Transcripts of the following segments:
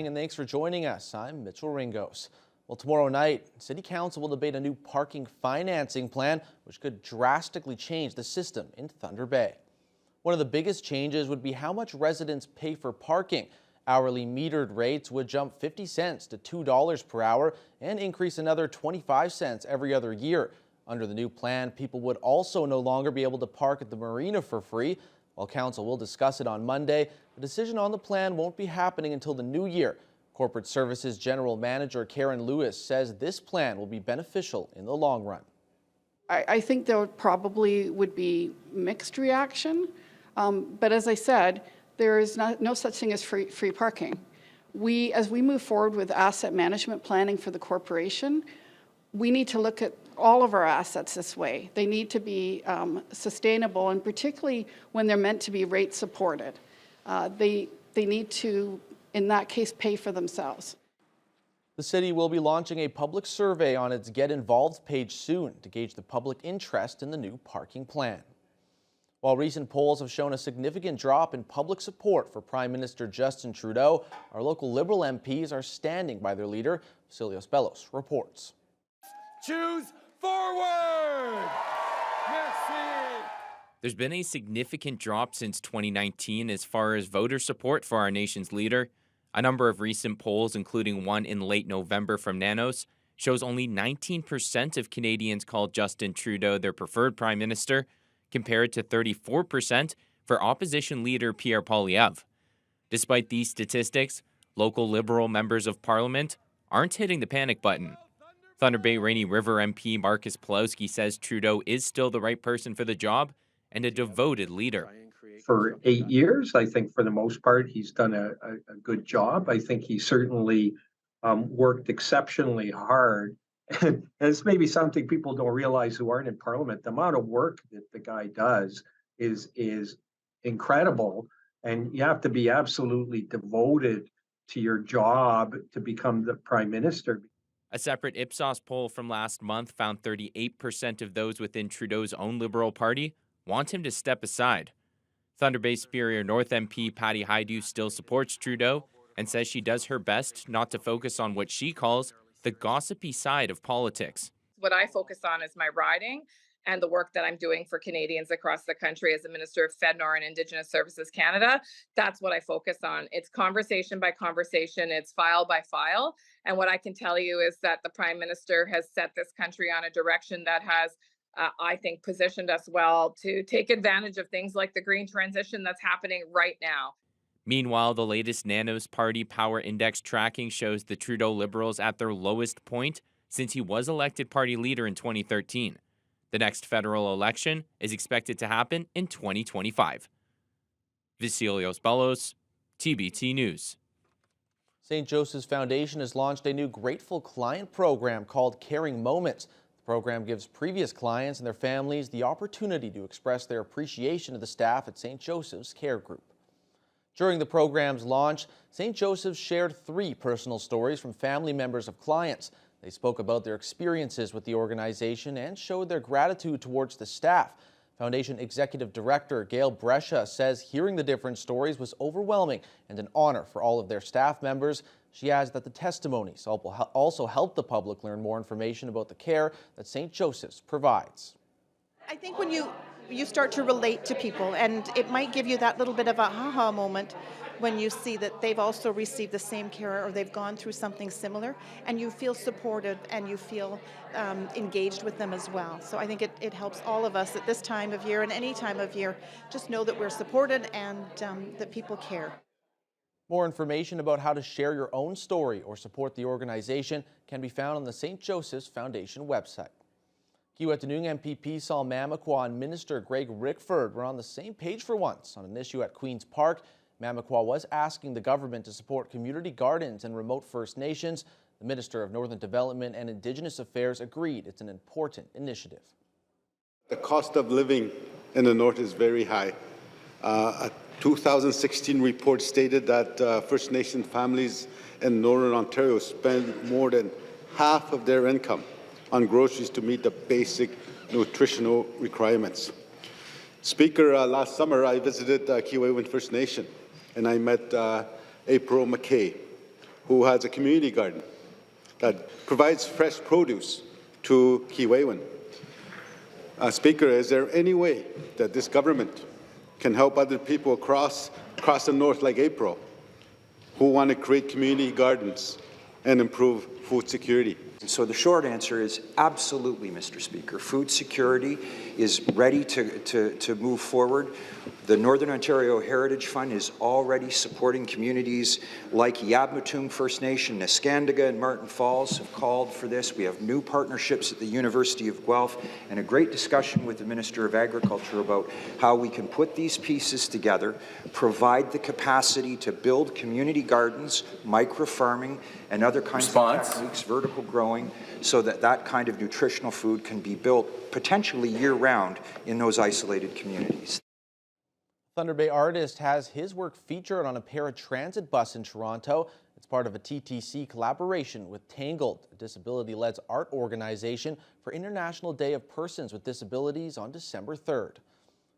and thanks for joining us. I'm Mitchell Ringos. Well, tomorrow night, City Council will debate a new parking financing plan, which could drastically change the system in Thunder Bay. One of the biggest changes would be how much residents pay for parking. Hourly metered rates would jump 50 cents to $2 per hour and increase another 25 cents every other year. Under the new plan, people would also no longer be able to park at the marina for free. While Council will discuss it on Monday, the decision on the plan won't be happening until the new year. Corporate Services General Manager Karen Lewis says this plan will be beneficial in the long run. I think there probably would be mixed reaction, but as I said, there is no such thing as free parking. As we move forward with asset management planning for the corporation, we need to look at all of our assets this way. They need to be sustainable, and particularly when they're meant to be rate supported. They need to, in that case, pay for themselves. The city will be launching a public survey on its Get Involved page soon to gauge the public interest in the new parking plan. While recent polls have shown a significant drop in public support for Prime Minister Justin Trudeau, our local Liberal MPs are standing by their leader. Vasilios Bellos reports. Choose forward! Merci! There's been a significant drop since 2019 as far as voter support for our nation's leader. A number of recent polls, including one in late November from Nanos, shows only 19% of Canadians call Justin Trudeau their preferred prime minister, compared to 34% for opposition leader Pierre Poilievre. Despite these statistics, local Liberal members of Parliament aren't hitting the panic button. Thunder Bay Rainy River MP Marcus Pawlowski says Trudeau is still the right person for the job and a devoted leader. For 8 years, I think for the most part, he's done a good job. I think he certainly worked exceptionally hard. And it's maybe something people don't realize who aren't in Parliament. The amount of work that the guy does is incredible. And you have to be absolutely devoted to your job to become the Prime Minister. A separate Ipsos poll from last month found 38% of those within Trudeau's own Liberal Party want him to step aside. Thunder Bay Superior North MP Patty Hajdu still supports Trudeau and says she does her best not to focus on what she calls the gossipy side of politics. What I focus on is my riding and the work that I'm doing for Canadians across the country as a Minister of FedNor and Indigenous Services Canada. That's what I focus on. It's conversation by conversation, it's file by file. And what I can tell you is that the Prime Minister has set this country on a direction that has, I think, positioned us well to take advantage of things like the green transition that's happening right now. Meanwhile, the latest Nanos Party Power Index tracking shows the Trudeau Liberals at their lowest point since he was elected party leader in 2013. The next federal election is expected to happen in 2025. Vasilios Bellos, TBT News. St. Joseph's Foundation has launched a new Grateful Client program called Caring Moments. The program gives previous clients and their families the opportunity to express their appreciation of the staff at St. Joseph's Care Group. During the program's launch, St. Joseph's shared 3 personal stories from family members of clients. They spoke about their experiences with the organization and showed their gratitude towards the staff. Foundation Executive Director Gail Brescia says hearing the different stories was overwhelming and an honor for all of their staff members. She adds that the testimonies also help the public learn more information about the care that St. Joseph's provides. I think when you start to relate to people, and it might give you that little bit of a aha moment when you see that they've also received the same care or they've gone through something similar, and you feel supported and you feel engaged with them as well. So I think it helps all of us at this time of year and any time of year just know that we're supported and that people care. More information about how to share your own story or support the organization can be found on the St. Joseph's Foundation website. Kiiwetinoong MPP Saul Mamakwa and Minister Greg Rickford were on the same page for once on an issue at Queen's Park. Mamakwa was asking the government to support community gardens and remote First Nations. The Minister of Northern Development and Indigenous Affairs agreed it's an important initiative. The cost of living in the North is very high. A 2016 report stated that First Nation families in Northern Ontario spend more than half of their income on groceries to meet the basic nutritional requirements. Speaker, last summer I visited Kiiwetinoong First Nation and I met April McKay, who has a community garden that provides fresh produce to Keewaydin. Speaker, is there any way that this government can help other people across the north like April who want to create community gardens and improve food security? So the short answer is absolutely, Mr. Speaker. Food security is ready to move forward. The Northern Ontario Heritage Fund is already supporting communities like Yabmatung First Nation, Neskandaga and Martin Falls have called for this. We have new partnerships at the University of Guelph and a great discussion with the Minister of Agriculture about how we can put these pieces together, provide the capacity to build community gardens, micro-farming, and other kinds of techniques, vertical growing, so that that kind of nutritional food can be built potentially year-round in those isolated communities. Thunder Bay artist has his work featured on a paratransit bus in Toronto. It's part of a TTC collaboration with Tangled, a disability-led art organization for International Day of Persons with Disabilities on December 3rd.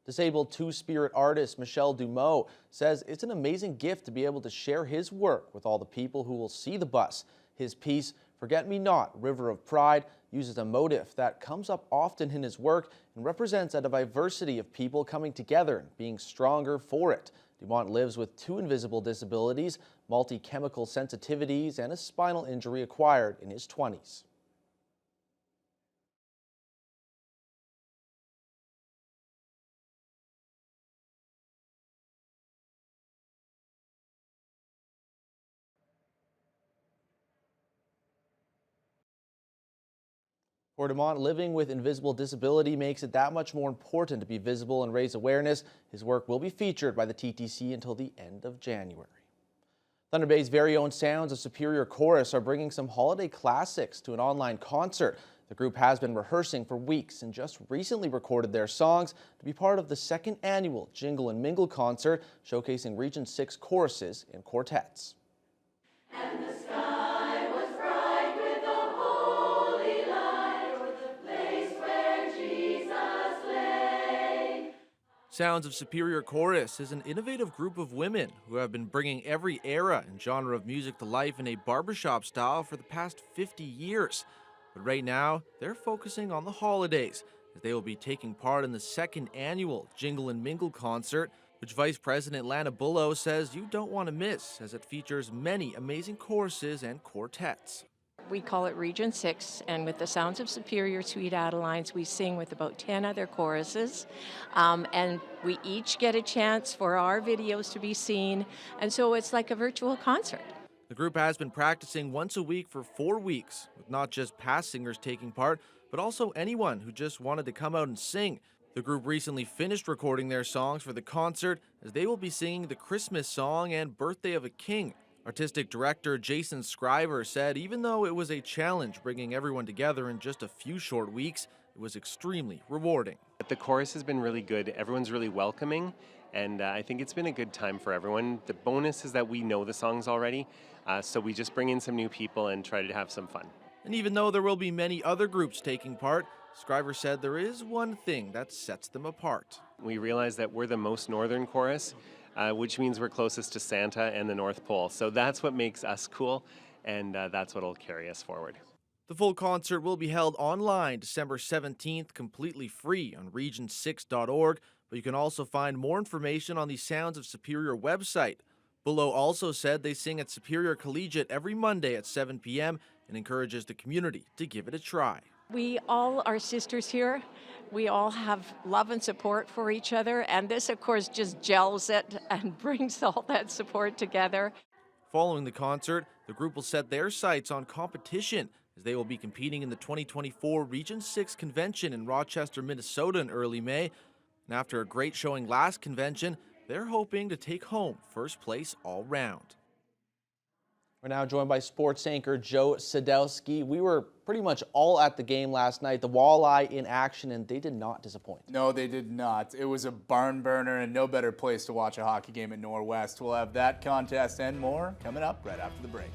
Disabled Two-Spirit artist Michel Dumeau says it's an amazing gift to be able to share his work with all the people who will see the bus. His piece, Forget Me Not, River of Pride, uses a motif that comes up often in his work and represents a diversity of people coming together and being stronger for it. Dumont lives with 2 invisible disabilities, multi-chemical sensitivities, and a spinal injury acquired in his 20s. For Dumont, living with invisible disability makes it that much more important to be visible and raise awareness. His work will be featured by the TTC until the end of January. Thunder Bay's very own Sounds of Superior Chorus are bringing some holiday classics to an online concert. The group has been rehearsing for weeks and just recently recorded their songs to be part of the 2nd annual Jingle and Mingle concert, showcasing Region 6 choruses and quartets. And the sky was bright with the holy light o'er the place where Jesus lay. Sounds of Superior Chorus is an innovative group of women who have been bringing every era and genre of music to life in a barbershop style for the past 50 years. But right now, they're focusing on the holidays, as they will be taking part in the 2nd annual Jingle and Mingle concert, which Vice President Lana Bullough says you don't want to miss, as it features many amazing choruses and quartets. We call it Region 6, and with the Sounds of Superior Sweet Adelines, we sing with about 10 other choruses, and we each get a chance for our videos to be seen, and so it's like a virtual concert. The group has been practicing once a week for 4 weeks, with not just past singers taking part, but also anyone who just wanted to come out and sing. The group recently finished recording their songs for the concert, as they will be singing the Christmas song and Birthday of a King. Artistic director Jason Scriver said even though it was a challenge bringing everyone together in just a few short weeks, it was extremely rewarding. The chorus has been really good. Everyone's really welcoming, and I think it's been a good time for everyone. The bonus is that we know the songs already, so we just bring in some new people and try to have some fun. And even though there will be many other groups taking part, Scriver said there is one thing that sets them apart. We realize that we're the most northern chorus, which means we're closest to Santa and the North Pole. So that's what makes us cool, and that's what will carry us forward. The full concert will be held online December 17th, completely free on region6.org, but you can also find more information on the Sounds of Superior website. Bullough also said they sing at Superior Collegiate every Monday at 7 p.m. and encourages the community to give it a try. We all are sisters here. We all have love and support for each other, and this, of course, just gels it and brings all that support together. Following the concert, the group will set their sights on competition, as they will be competing in the 2024 Region 6 Convention in Rochester, Minnesota in early May. And after a great showing last convention, they're hoping to take home first place all round. We're now joined by sports anchor Joe Sadowski. We were pretty much all at the game last night. The Walleye in action, and they did not disappoint. No, they did not. It was a barn burner, and no better place to watch a hockey game at Norwest. We'll have that contest and more coming up right after the break.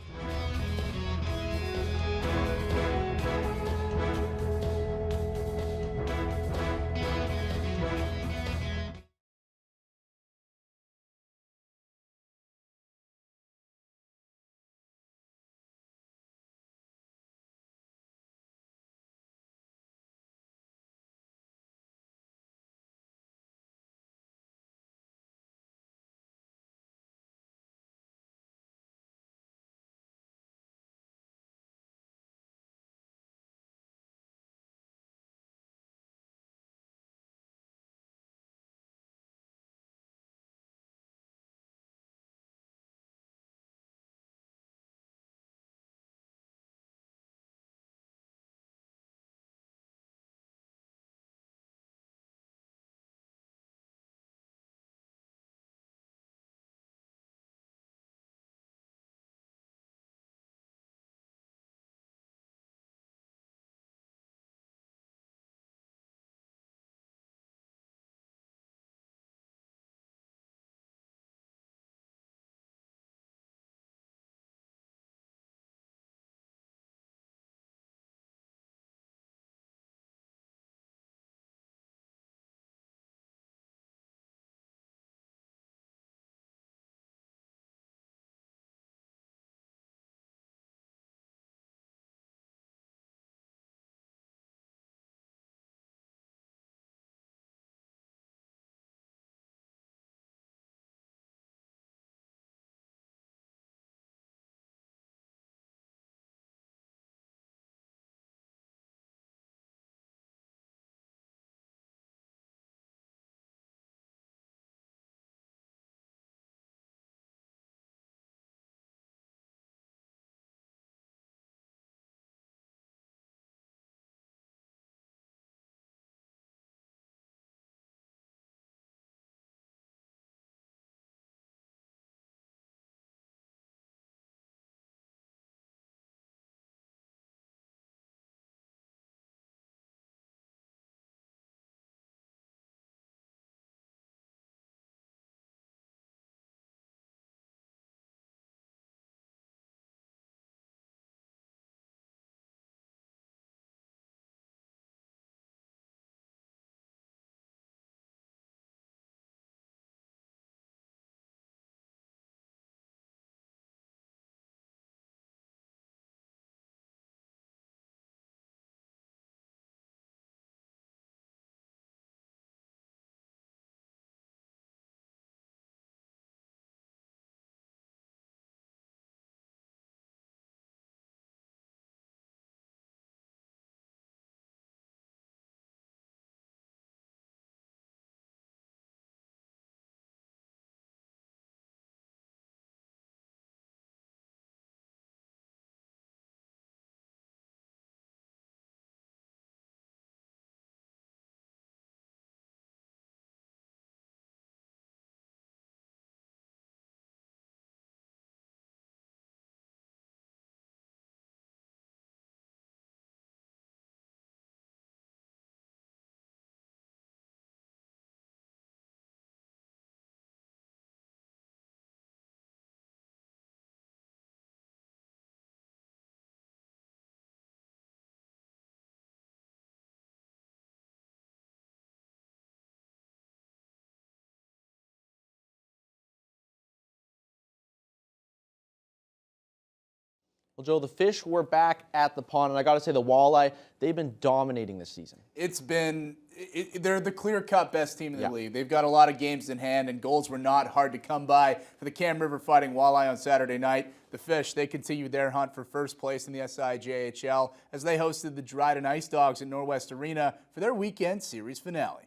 Well, Joe, the fish were back at the pond, and I got to say the walleye, they've been dominating this season. They're the clear-cut best team in the league. They've got a lot of games in hand, and goals were not hard to come by for the Cam River Fighting Walleye on Saturday night. The Fish, they continued their hunt for first place in the SIJHL as they hosted the Dryden Ice Dogs at Norwest Arena for their weekend series finale.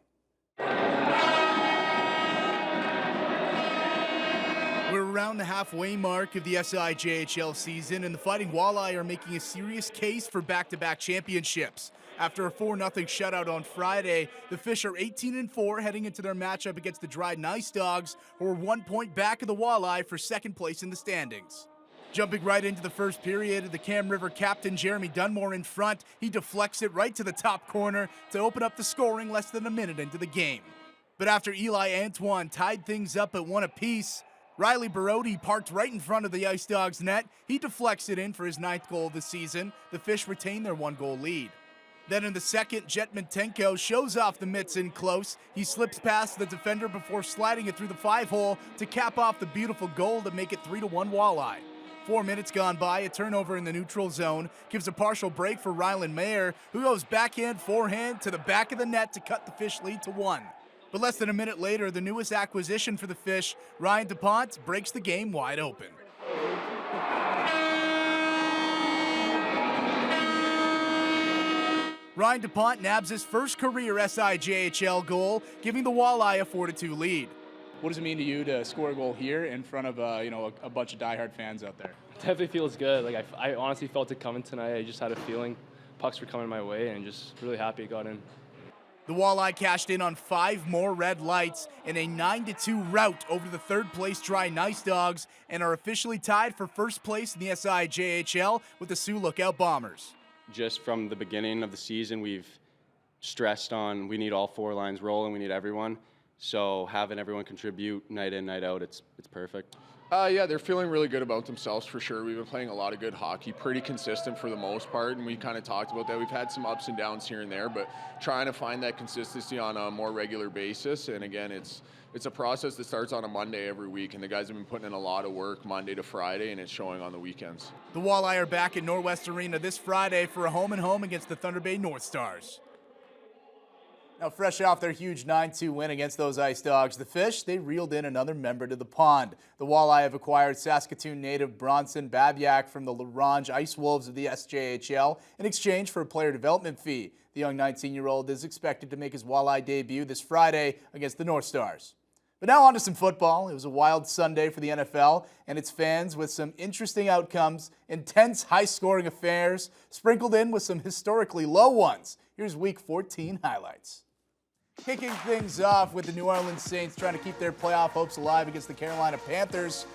We're around the halfway mark of the SIJHL season, and the Fighting Walleye are making a serious case for back-to-back championships. After a 4-0 shutout on Friday, the Fish are 18-4 heading into their matchup against the Dryden Ice Dogs, who are 1 point back of the Walleye for second place in the standings. Jumping right into the first period, the Cam River captain Jeremy Dunmore in front. He deflects it right to the top corner to open up the scoring less than a minute into the game. But after Eli Antoine tied things up at 1 apiece, Riley Barodi parked right in front of the Ice Dogs net. He deflects it in for his 9th goal of the season. The Fish retain their 1-goal lead. Then in the second, Jet Mintenko shows off the mitts in close. He slips past the defender before sliding it through the 5-hole to cap off the beautiful goal to make it 3-1 Walleye. 4 minutes gone by, a turnover in the neutral zone gives a partial break for Rylan Mayer, who goes backhand, forehand to the back of the net to cut the Fish lead to 1. But less than a minute later, the newest acquisition for the Fish, Ryan DuPont, breaks the game wide open. Ryan DuPont nabs his first career SIJHL goal, giving the Walleye a 4-2 lead. What does it mean to you to score a goal here in front of a bunch of diehard fans out there? Definitely feels good. Like I honestly felt it coming tonight. I just had a feeling pucks were coming my way, and just really happy it got in. The Walleye cashed in on 5 more red lights in a 9-2 rout over the third-place Dryden Ice Dogs and are officially tied for first place in the SIJHL with the Sioux Lookout Bombers. Just from the beginning of the season, we've stressed on we need all 4 lines rolling, we need everyone. So having everyone contribute night in, night out, it's perfect. Yeah, they're feeling really good about themselves for sure. We've been playing a lot of good hockey, pretty consistent for the most part, and we kind of talked about that. We've had some ups and downs here and there, but trying to find that consistency on a more regular basis. And again, it's a process that starts on a Monday every week, and the guys have been putting in a lot of work Monday to Friday, and it's showing on the weekends. The Walleye are back at Norwest Arena this Friday for a home-and-home against the Thunder Bay North Stars. Now, fresh off their huge 9-2 win against those Ice Dogs, the Fish, they reeled in another member to the pond. The Walleye have acquired Saskatoon native Bronson Babiak from the LaRange Ice Wolves of the SJHL in exchange for a player development fee. The young 19-year-old is expected to make his Walleye debut this Friday against the North Stars. But now on to some football. It was a wild Sunday for the NFL and its fans with some interesting outcomes, intense high-scoring affairs, sprinkled in with some historically low ones. Here's Week 14 highlights. Kicking things off with the New Orleans Saints trying to keep their playoff hopes alive against the Carolina Panthers.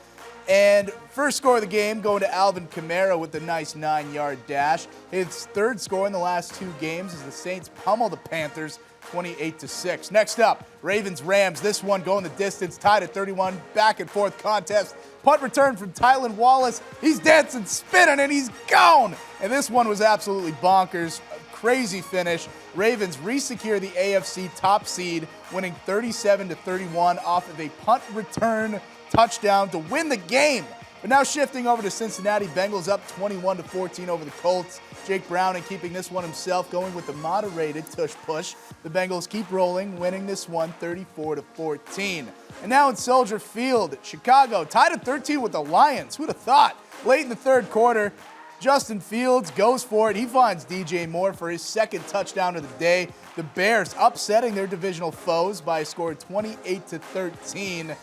And first score of the game going to Alvin Kamara with a nice 9-yard dash. His 3rd score in the last 2 games as the Saints pummel the Panthers 28-6. Next up, Ravens-Rams. This one going the distance, tied at 31, back and forth contest. Punt return from Tylan Wallace. He's dancing, spinning, and he's gone. And this one was absolutely bonkers. Crazy finish. Ravens re-secure the AFC top seed, winning 37-31 off of a punt return touchdown to win the game. But now shifting over to Cincinnati, Bengals up 21-14 over the Colts. Jake Browning keeping this one himself, going with the moderated tush push. The Bengals keep rolling, winning this one 34-14. And now in Soldier Field, Chicago tied at 13 with the Lions. Who'd have thought? Late in the 3rd quarter, Justin Fields goes for it. He finds DJ Moore for his 2nd touchdown of the day. The Bears upsetting their divisional foes by a score of 28-13.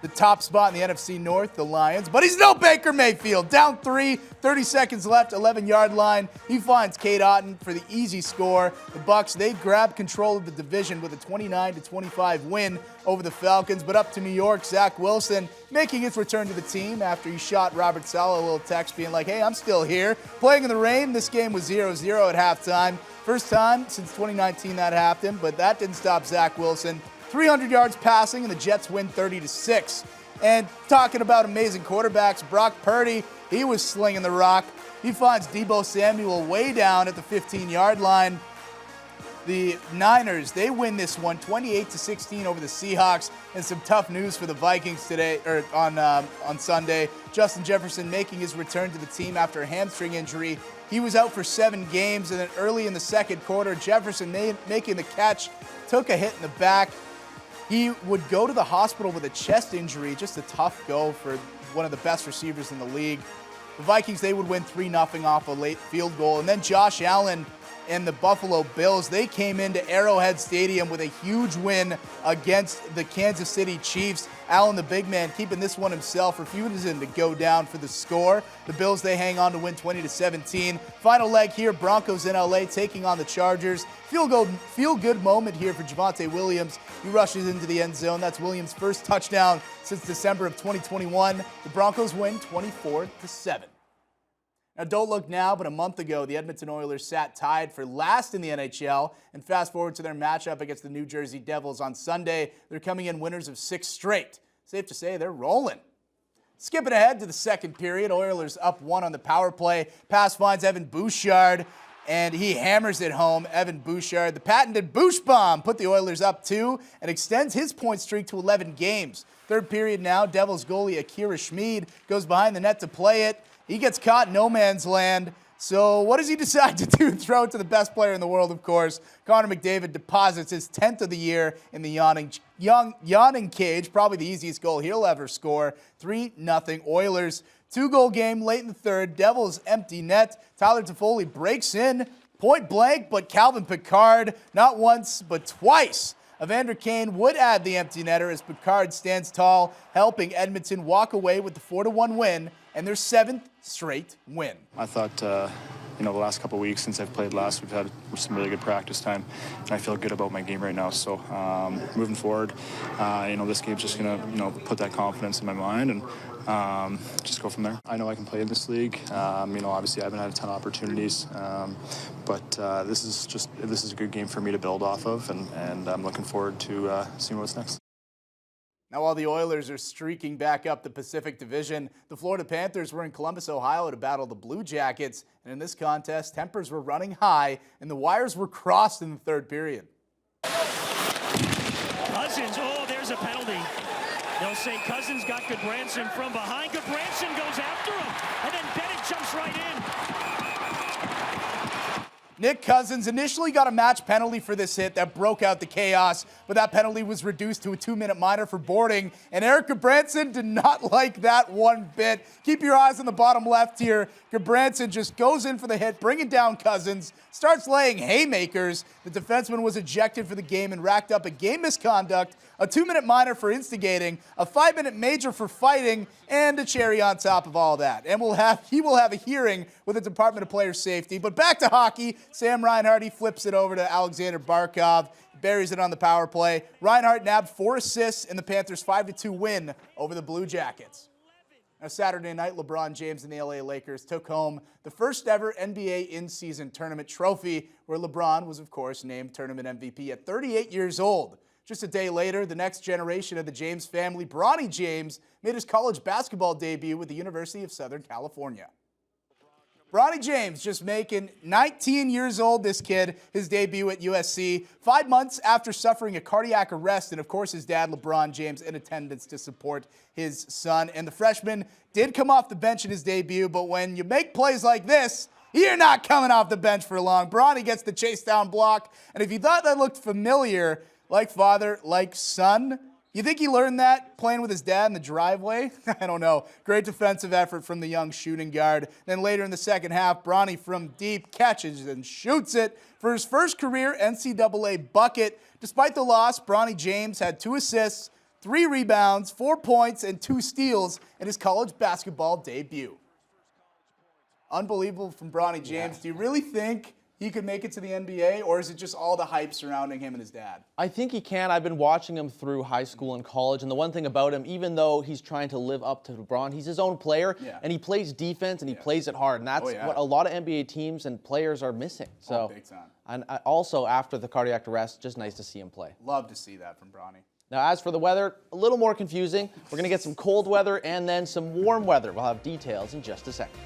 The top spot in the NFC North, the Lions. But he's no Baker Mayfield. Down 3, 30 seconds left, 11-yard line. He finds Cade Otton for the easy score. The Bucs, they grab control of the division with a 29-25 win over the Falcons. But up to New York, Zach Wilson making his return to the team after he shot Robert Saleh a little text being like, hey, I'm still here. Playing in the rain, this game was 0-0 at halftime. First time since 2019 that happened, but that didn't stop Zach Wilson. 300 yards passing, and the Jets win 30-6. And talking about amazing quarterbacks, Brock Purdy, he was slinging the rock. He finds Deebo Samuel way down at the 15-yard line. The Niners, they win this one 28-16 over the Seahawks. And some tough news for the Vikings today, or on Sunday. Justin Jefferson making his return to the team after a hamstring injury. He was out for 7 games, and then early in the second quarter, Jefferson making the catch, took a hit in the back. He would go to the hospital with a chest injury. Just a tough go for one of the best receivers in the league. The Vikings, they would win 3-0 off a late field goal. And then Josh Allen and the Buffalo Bills, they came into Arrowhead Stadium with a huge win against the Kansas City Chiefs. Allen, the big man, keeping this one himself, refusing to go down for the score. The Bills, they hang on to win 20-17. Final leg here, Broncos in LA taking on the Chargers. Feel good moment here for Javonte Williams. He rushes into the end zone. That's Williams' first touchdown since December of 2021. The Broncos win 24-7. Now, don't look now, but a month ago, the Edmonton Oilers sat tied for last in the NHL. And fast forward to their matchup against the New Jersey Devils on Sunday. They're coming in winners of 6 straight. Safe to say they're rolling. Skipping ahead to the second period, Oilers up 1 on the power play. Pass finds Evan Bouchard, and he hammers it home. Evan Bouchard, the patented Bouch Bomb, put the Oilers up 2 and extends his point streak to 11 games. Third period now, Devils goalie Akira Schmid goes behind the net to play it. He gets caught in no man's land. So what does he decide to do? Throw it to the best player in the world, of course. Connor McDavid deposits his 10th of the year in the yawning cage. Probably the easiest goal he'll ever score. 3-0 Oilers. 2-goal game late in the third. Devils empty net. Tyler Toffoli breaks in point blank, but Calvin Pickard, not once, but twice. Evander Kane would add the empty netter as Pickard stands tall, helping Edmonton walk away with the 4-1 win and their 7th straight win. I thought, the last couple of weeks since I've played last, we've had some really good practice time, and I feel good about my game right now. So moving forward, this game's just gonna, put that confidence in my mind and just go from there. I know I can play in this league. Obviously I haven't had a ton of opportunities, but this is a good game for me to build off of, and I'm looking forward to seeing what's next. Now, while the Oilers are streaking back up the Pacific Division, the Florida Panthers were in Columbus, Ohio to battle the Blue Jackets. And in this contest, tempers were running high and the wires were crossed in the third period. Cousins, there's a penalty. They'll say Cousins got Goodbranson from behind. Goodbranson goes after him, and then Bennett jumps right in. Nick Cousins initially got a match penalty for this hit that broke out the chaos, but that penalty was reduced to a 2-minute minor for boarding, and Eric Goodbranson did not like that one bit. Keep your eyes on the bottom left here. Goodbranson just goes in for the hit, bringing down Cousins, starts laying haymakers. The defenseman was ejected for the game and racked up a game misconduct, a 2-minute minor for instigating, a 5-minute major for fighting, and a cherry on top of all that. And he will have a hearing with the Department of Player Safety. But back to hockey. Sam Reinhart, he flips it over to Alexander Barkov, buries it on the power play. Reinhart nabbed 4 assists in the Panthers' 5-2 win over the Blue Jackets. Now, Saturday night, LeBron James and the LA Lakers took home the first ever NBA in-season tournament trophy, where LeBron was, of course, named tournament MVP at 38 years old. Just a day later, the next generation of the James family, Bronny James, made his college basketball debut with the University of Southern California. Bronny James just making 19 years old, this kid, his debut at USC, 5 months after suffering a cardiac arrest, and of course his dad, LeBron James, in attendance to support his son. And the freshman did come off the bench in his debut, but when you make plays like this, you're not coming off the bench for long. Bronny gets the chase down block, and if you thought that looked familiar, like father, like son, you think he learned that playing with his dad in the driveway? I don't know. Great defensive effort from the young shooting guard. Then later in the second half, Bronny from deep catches and shoots it for his first career NCAA bucket. Despite the loss, Bronny James had 2 assists, 3 rebounds, 4 points, and 2 steals in his college basketball debut. Unbelievable from Bronny James. Yeah. Do you really think he could make it to the NBA, or is it just all the hype surrounding him and his dad? I think he can. I've been watching him through high school and college, and the one thing about him, even though he's trying to live up to LeBron, he's his own player, and he plays defense, and he plays it hard, and that's what a lot of NBA teams and players are missing. So, big time. And also, after the cardiac arrest, just nice to see him play. Love to see that from Bronny. Now, as for the weather, a little more confusing. We're going to get some cold weather and then some warm weather. We'll have details in just a second.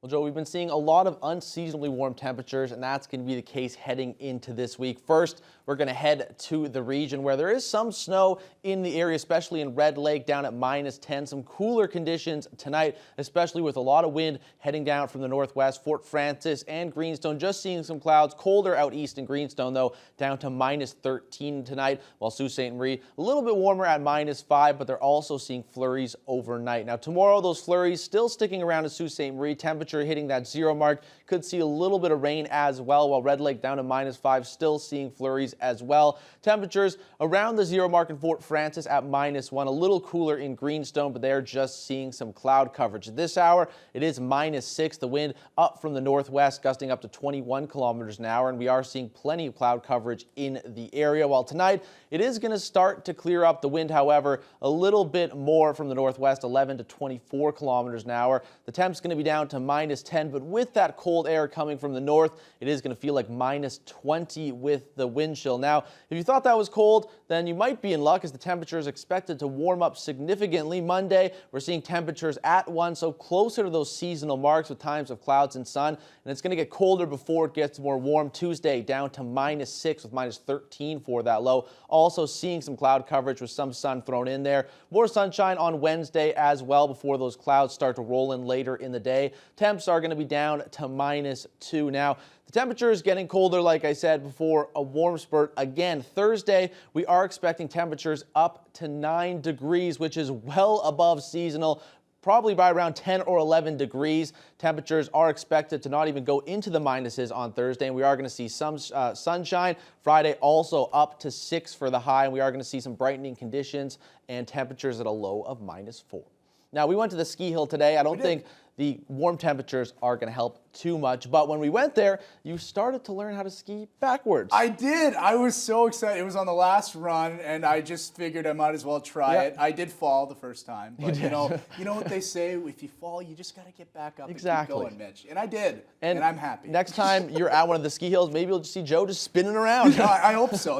Well, Joe, we've been seeing a lot of unseasonably warm temperatures, and that's going to be the case heading into this week. First, we're going to head to the region where there is some snow in the area, especially in Red Lake down at -10. Some cooler conditions tonight, especially with a lot of wind heading down from the northwest. Fort Frances and Greenstone just seeing some clouds. Colder out east in Greenstone, though, down to -13 tonight, while Sault Ste. Marie a little bit warmer at -5, but they're also seeing flurries overnight. Now, tomorrow, those flurries still sticking around in Sault Ste. Marie. Temperature hitting that 0 mark. Could see a little bit of rain as well, while Red Lake down to -5, still seeing flurries as well. Temperatures around the 0 mark in Fort Frances at -1. A little cooler in Greenstone, but they're just seeing some cloud coverage. At this hour, it is -6. The wind up from the northwest, gusting up to 21 kilometers an hour, and we are seeing plenty of cloud coverage in the area. While tonight, it is going to start to clear up. The wind, however, a little bit more from the northwest, 11 to 24 kilometers an hour. The temp's going to be down to -10, but with that cold air coming from the north, it is going to feel like -20 with the wind chill. Now, if you thought that was cold, then you might be in luck, as the temperature is expected to warm up significantly. Monday, we're seeing temperatures at 1, so closer to those seasonal marks with times of clouds and sun, and it's going to get colder before it gets more warm. Tuesday, down to -6 with -13 for that low. Also seeing some cloud coverage with some sun thrown in there. More sunshine on Wednesday as well before those clouds start to roll in later in the day. Temps are going to be down to -2. Now, the temperature is getting colder, like I said, before a warm spurt again. Thursday, we are expecting temperatures up to 9 degrees, which is well above seasonal, probably by around 10 or 11 degrees. Temperatures are expected to not even go into the minuses on Thursday, and we are going to see some sunshine. Friday also up to 6 for the high, and we are going to see some brightening conditions and temperatures at a low of -4. Now, we went to the ski hill today. I don't think the warm temperatures are going to help too much, but when we went there, you started to learn how to ski backwards. I did. I was so excited. It was on the last run, and I just figured I might as well try it. I did fall the first time, but you know what they say: if you fall, you just got to get back up and keep going, Mitch. And I did, and I'm happy. Next time you're at one of the ski hills, maybe you'll just see Joe just spinning around. I hope so.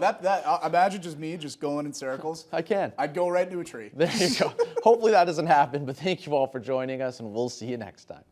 Imagine just me just going in circles. I can. I'd go right into a tree. There you go. Hopefully that doesn't happen, but thank you all for joining us, and we'll see you next time.